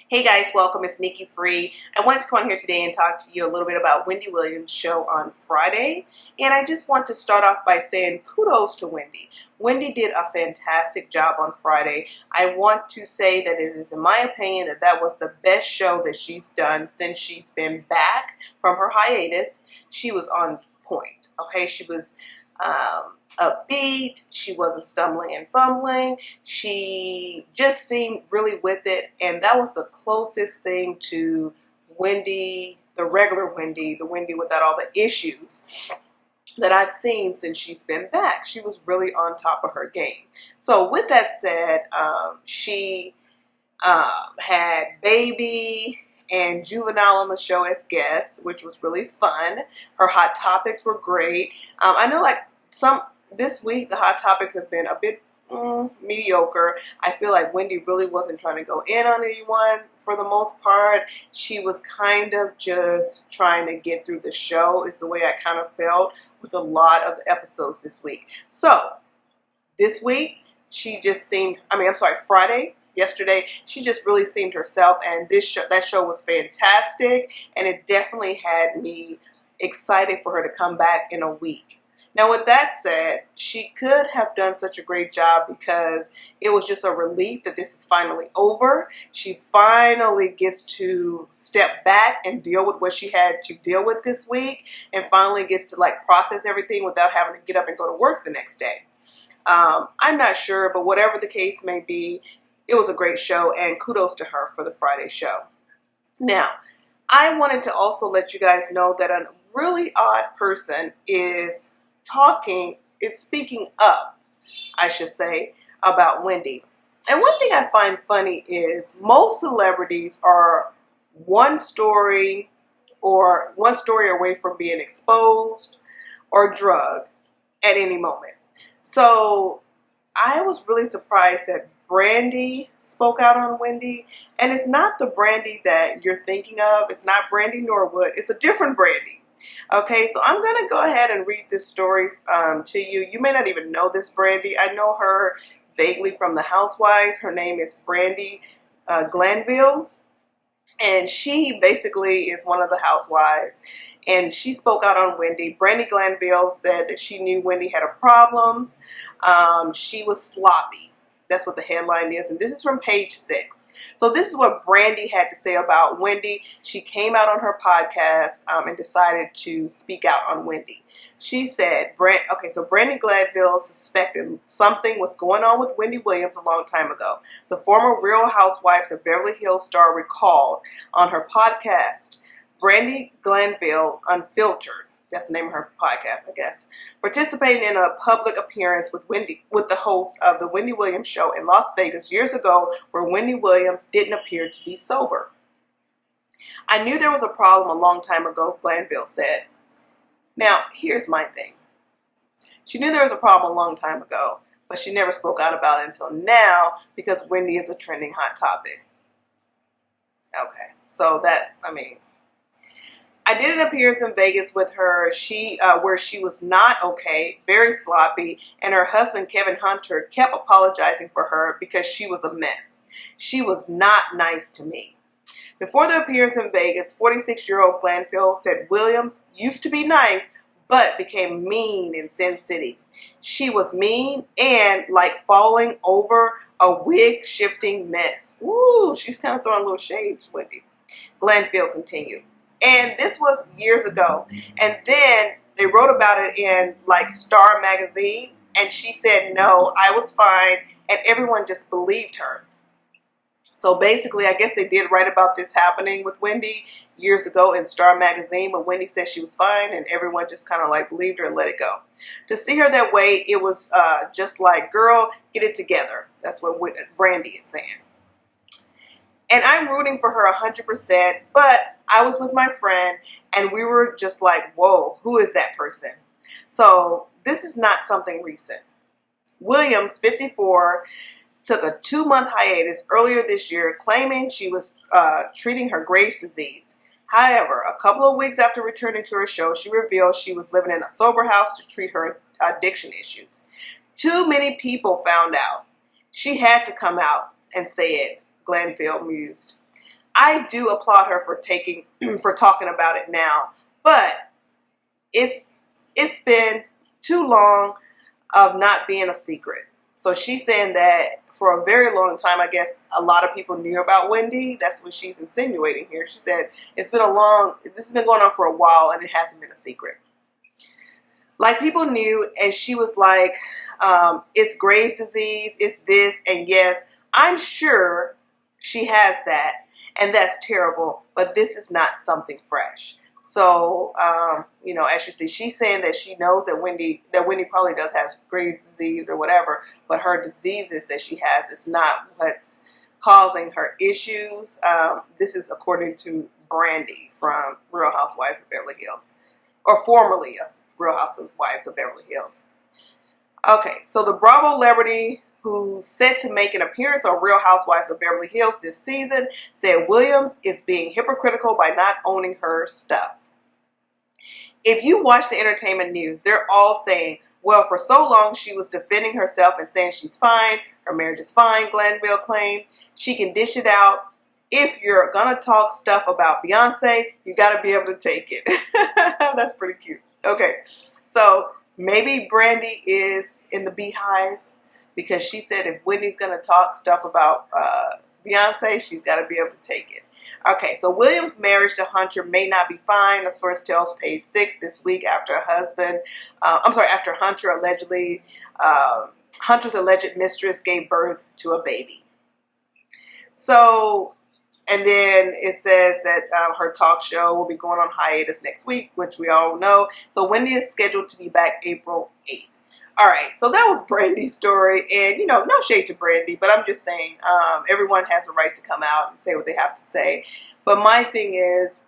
Hey guys, welcome. It's Nikki Free. I wanted to come on here today and talk to you a little bit about Wendy Williams' show on Friday. And I just want to start off by saying kudos to Wendy. Wendy did a fantastic job on Friday. I want to say that it is, in my opinion, that was the best show that she's done since she's been back from her hiatus. She was on point. Okay, she was upbeat. She wasn't stumbling and fumbling. She just seemed really with it, and that was the closest thing to Wendy, the regular Wendy, the Wendy without all the issues that I've seen since she's been back. She was really on top of her game. So with that said, she had Baby and Juvenile on the show as guests, which was really fun. Her hot topics were great. I know this week the hot topics have been a bit mediocre. I feel like Wendy really wasn't trying to go in on anyone for the most part. She was kind of just trying to get through the show, is the way I kind of felt with a lot of the episodes this week. So this week she just seemed, Friday, yesterday, she just really seemed herself, and that show was fantastic, and it definitely had me excited for her to come back in a week. Now, with that said, she could have done such a great job because it was just a relief that this is finally over. She finally gets to step back and deal with what she had to deal with this week, and finally gets to process everything without having to get up and go to work the next day. I'm not sure, but whatever the case may be, it was a great show, and kudos to her for the Friday show. Now, I wanted to also let you guys know that a really odd person is speaking up, I should say, about Wendy. And one thing I find funny is most celebrities are one story away from being exposed or drugged at any moment. So I was really surprised that Brandi spoke out on Wendy, and it's not the Brandi that you're thinking of. It's not Brandi Norwood. It's a different Brandi. Okay, so I'm going to go ahead and read this story to you. You may not even know this Brandi. I know her vaguely from The Housewives. Her name is Brandi Glanville, and she basically is one of the housewives, and she spoke out on Wendy. Brandi Glanville said that she knew Wendy had problems. She was sloppy. That's what the headline is, and this is from page 6. So this is what Brandi had to say about Wendy. She came out on her podcast and decided to speak out on Wendy. She said, Brandi Glanville suspected something was going on with Wendy Williams a long time ago. The former Real Housewives of Beverly Hills star recalled on her podcast, Brandi Glanville Unfiltered. That's the name of her podcast, I guess. Participating in a public appearance with the host of the Wendy Williams show in Las Vegas years ago, where Wendy Williams didn't appear to be sober. I knew there was a problem a long time ago, Glanville said. Now, here's my thing. She knew there was a problem a long time ago, but she never spoke out about it until now because Wendy is a trending hot topic. Okay, so I did an appearance in Vegas with her, where she was not okay, very sloppy, and her husband, Kevin Hunter, kept apologizing for her because she was a mess. She was not nice to me. Before the appearance in Vegas, 46-year-old Glanville said Williams used to be nice, but became mean in Sin City. She was mean and like falling over a wig-shifting mess. Ooh, she's kind of throwing a little shade to Wendy. Glanville continued. And this was years ago. And then they wrote about it in Star magazine. And she said, no, I was fine. And everyone just believed her. So basically, I guess they did write about this happening with Wendy years ago in Star magazine. But Wendy said she was fine. And everyone just kind of believed her and let it go. To see her that way, it was just like, girl, get it together. That's what Brandi is saying. And I'm rooting for her 100%, but I was with my friend, and we were just like, whoa, who is that person? So this is not something recent. Williams, 54, took a 2-month hiatus earlier this year, claiming she was treating her Graves' disease. However, a couple of weeks after returning to her show, she revealed she was living in a sober house to treat her addiction issues. Too many people found out. She had to come out and say it, Glanville mused. I do applaud her for talking about it now, but it's been too long of not being a secret. So she's saying that for a very long time, I guess a lot of people knew about Wendy. That's what she's insinuating here. She said this has been going on for a while and it hasn't been a secret. Like, people knew, and she was like, it's Graves' disease, it's this, and yes, I'm sure she has that, and that's terrible, but this is not something fresh. So, you know, as you see, she's saying that she knows that Wendy probably does have Graves' disease or whatever, but her diseases that she has is not what's causing her issues. This is according to Brandi from Real Housewives of Beverly Hills, or formerly of Real Housewives of Beverly Hills. Okay, so the Bravo celebrity who's set to make an appearance on Real Housewives of Beverly Hills this season said Williams is being hypocritical by not owning her stuff. If you watch the entertainment news, they're all saying, well, for so long she was defending herself and saying she's fine, her marriage is fine, Glanville claimed. She can dish it out. If you're gonna talk stuff about Beyonce, you gotta be able to take it. That's pretty cute. Okay, so maybe Brandi is in the beehive, because she said if Wendy's going to talk stuff about Beyonce, she's got to be able to take it. Okay, so Williams' marriage to Hunter may not be fine. A source tells Page 6 this week after after Hunter's alleged mistress gave birth to a baby. So, and then it says that her talk show will be going on hiatus next week, which we all know. So Wendy is scheduled to be back April 8th. All right, so that was Brandi's story, and, you know, no shade to Brandi, but I'm just saying everyone has a right to come out and say what they have to say. But my thing is,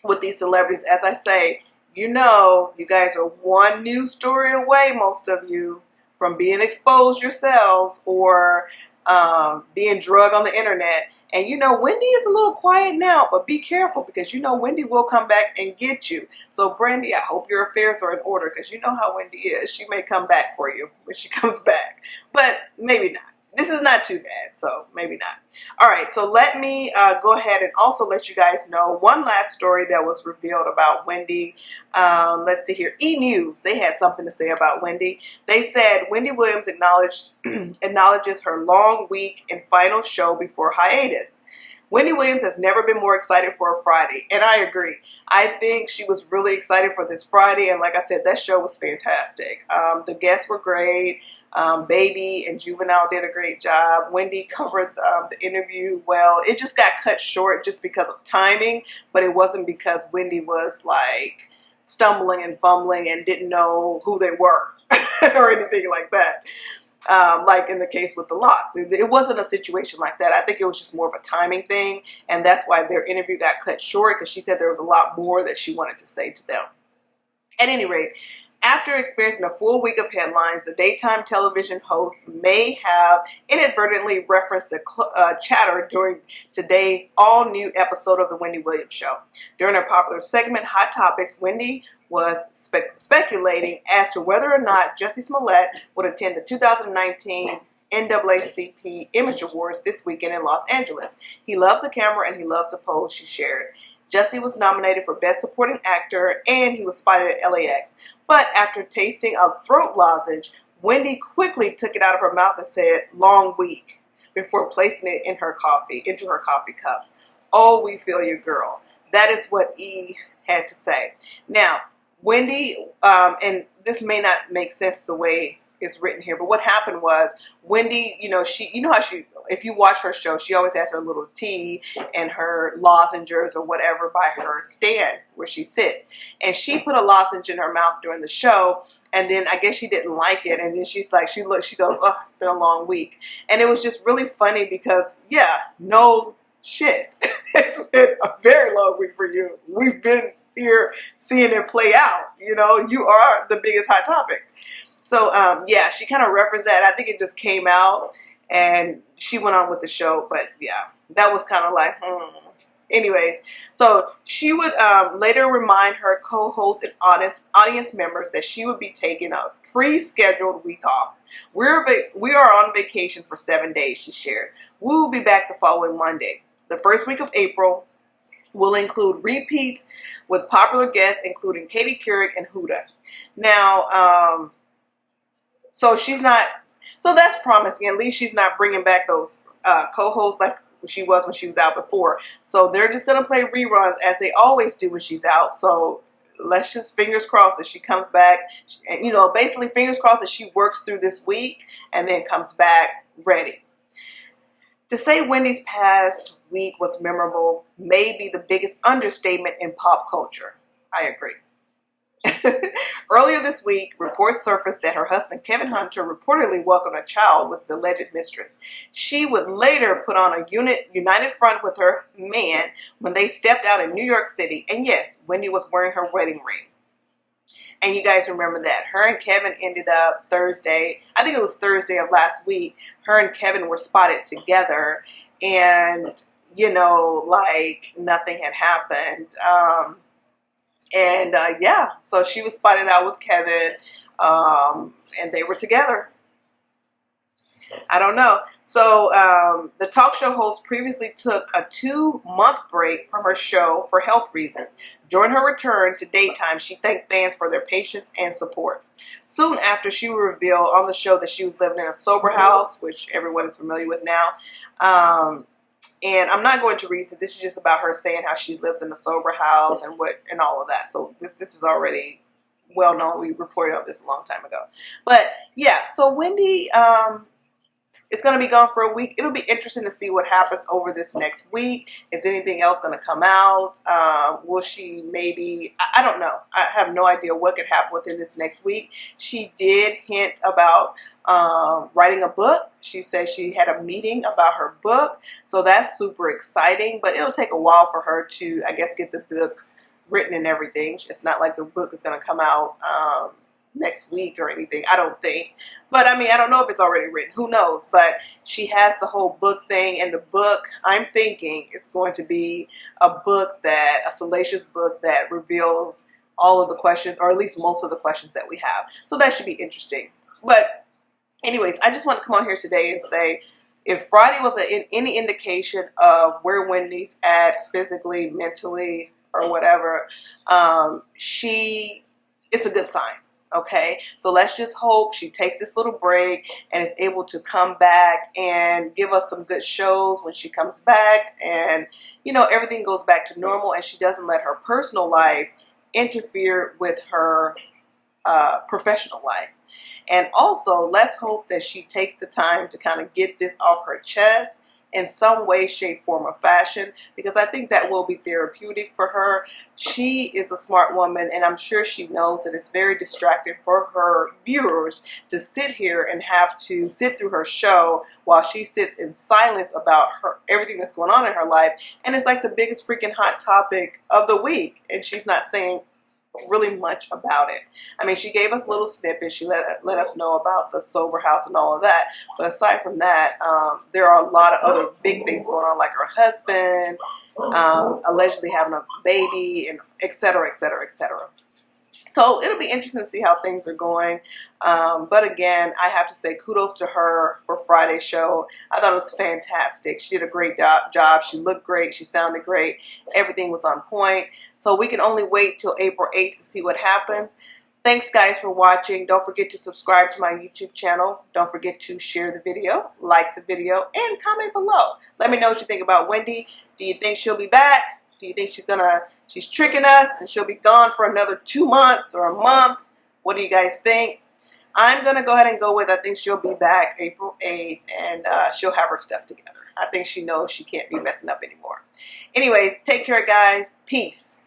with these celebrities, as I say, you know, you guys are one news story away, most of you, from being exposed yourselves or being drugged on the internet. And you know, Wendy is a little quiet now, but be careful, because you know Wendy will come back and get you. So Brandi, I hope your affairs are in order, because you know how Wendy is. She may come back for you when she comes back, but maybe not. This is not too bad, so maybe not. All right, so let me go ahead and also let you guys know one last story that was revealed about Wendy. Let's see here. E! News, they had something to say about Wendy. They said Wendy Williams acknowledges her long week and final show before hiatus. Wendy Williams has never been more excited for a Friday, and I agree. I think she was really excited for this Friday, and like I said, that show was fantastic. The guests were great. Baby and Juvenile did a great job. Wendy covered the interview well. It just got cut short just because of timing, but it wasn't because Wendy was like stumbling and fumbling and didn't know who they were or anything like that. Like in the case with the locks. It wasn't a situation like that. I think it was just more of a timing thing, and that's why their interview got cut short, because she said there was a lot more that she wanted to say to them. At any rate, after experiencing a full week of headlines, the daytime television host may have inadvertently referenced the chatter during today's all-new episode of The Wendy Williams Show. During her popular segment, Hot Topics, Wendy was speculating as to whether or not Jussie Smollett would attend the 2019 NAACP Image Awards this weekend in Los Angeles. He loves the camera and he loves the pose, she shared. Jussie was nominated for Best Supporting Actor, and he was spotted at LAX. But after tasting a throat lozenge, Wendy quickly took it out of her mouth and said, "Long week," before placing it into her coffee cup. Oh, we feel you, girl. That is what E had to say. Now, Wendy, and this may not make sense the way it's written here, but what happened was Wendy, if you watch her show, she always has her little tea and her lozenges or whatever by her stand where she sits. And she put a lozenge in her mouth during the show, and then I guess she didn't like it. And then she goes, "Oh, it's been a long week." And it was just really funny because, yeah, no shit. It's been a very long week for you. We've been here seeing it play out. You know, you are the biggest hot topic. So, yeah, she kind of referenced that. I think it just came out and she went on with the show. But, yeah, that was kind of like, Anyways, so she would later remind her co-hosts and audience members that she would be taking a pre-scheduled week off. We are on vacation for 7 days, she shared. We will be back the following Monday. the first week of April will include repeats with popular guests, including Katie Couric and Huda. Now, so she's not, so that's promising. At least she's not bringing back those co-hosts like she was when she was out before. So they're just going to play reruns as they always do when she's out. So let's just fingers crossed that she comes back. And, you know, basically fingers crossed that she works through this week and then comes back ready. To say Wendy's past week was memorable may be the biggest understatement in pop culture. I agree. Earlier this week, reports surfaced that her husband, Kevin Hunter, reportedly welcomed a child with his alleged mistress. She would later put on a united front with her man when they stepped out in New York City. And yes, Wendy was wearing her wedding ring. And you guys remember that. Her and Kevin ended up Thursday, I think it was Thursday of last week, her and Kevin were spotted together. And, you know, like nothing had happened. Yeah, so she was spotted out with Kevin, and they were together. I don't know. So the talk show host previously took a 2-month break from her show for health reasons. During her return to daytime, she thanked fans for their patience and support. Soon after, she would reveal on the show that she was living in a sober house, which everyone is familiar with now. And I'm not going to read this. This is just about her saying how she lives in a sober house and all of that. So this is already well known. We reported on this a long time ago. But yeah, so Wendy is going to be gone for a week. It'll be interesting to see what happens over this next week. Is anything else going to come out? Will she maybe, I don't know. I have no idea what could happen within this next week. She did hint about writing a book. She said she had a meeting about her book. So that's super exciting. But it'll take a while for her to, I guess, get the book written and everything. It's not like the book is going to come out next week or anything, I don't think. But I mean, I don't know if it's already written. Who knows? But she has the whole book thing, and the book, I'm thinking, is going to be a book that, a salacious book that reveals all of the questions, or at least most of the questions that we have. So that should be interesting. But anyways, I just want to come on here today and say, if Friday was any indication of where Wendy's at physically, mentally, or whatever, it's a good sign. Okay, so let's just hope she takes this little break and is able to come back and give us some good shows when she comes back, and you know, everything goes back to normal, and she doesn't let her personal life interfere with her professional life. And also, let's hope that she takes the time to kind of get this off her chest in some way, shape, form, or fashion, because I think that will be therapeutic for her. She is a smart woman, and I'm sure she knows that it's very distracting for her viewers to sit here and have to sit through her show while she sits in silence about everything that's going on in her life. And it's like the biggest freaking hot topic of the week, and she's not saying really much about it. I mean, she gave us little snippets. She let us know about the sober house and all of that. But aside from that, there are a lot of other big things going on, like her husband allegedly having a baby, and et cetera, et cetera, et cetera. So it'll be interesting to see how things are going. But again, I have to say kudos to her for Friday's show. I thought it was fantastic. She did a great job. She looked great. She sounded great. Everything was on point. So we can only wait till April 8th to see what happens. Thanks, guys, for watching. Don't forget to subscribe to my YouTube channel. Don't forget to share the video, like the video, and comment below. Let me know what you think about Wendy. Do you think she'll be back? Do you think she's tricking us and she'll be gone for another 2 months or a month? What do you guys think? I'm going to go ahead and go with, I think she'll be back April 8th, and she'll have her stuff together. I think she knows she can't be messing up anymore. Anyways, take care, guys. Peace.